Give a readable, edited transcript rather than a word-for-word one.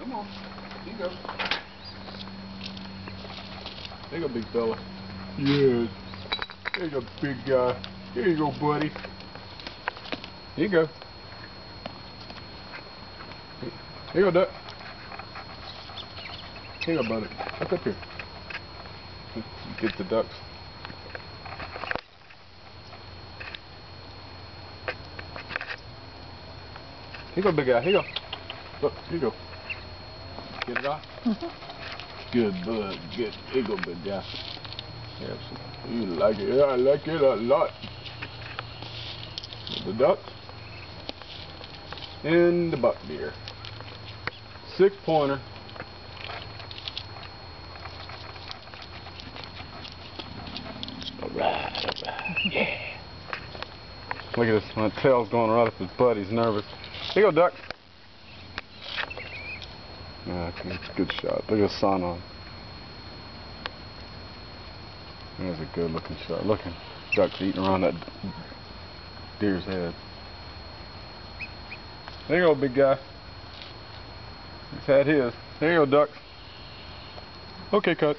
Come on. Here you go. There you go, big fella. Yes. There you go, big guy. Here you go, buddy. Here you go. Here you go, duck. Here you go, buddy. Look up here. Get the ducks. Here you go, big guy. Here you go. Look, here you go. Get it off. Good bud. Good. Here you go, big guy. Yes. You like it. Yeah, I like it a lot. The duck. And the buck deer. 6-pointer. Alright, yeah. Look at this, my tail's going right up his butt, he's nervous. Here you go, duck. Yeah, good shot. Look at the sun on. There's a good looking shot. Look at ducks eating around that deer's head. There you go, big guy. He's had his. There you go, duck. Okay, cut.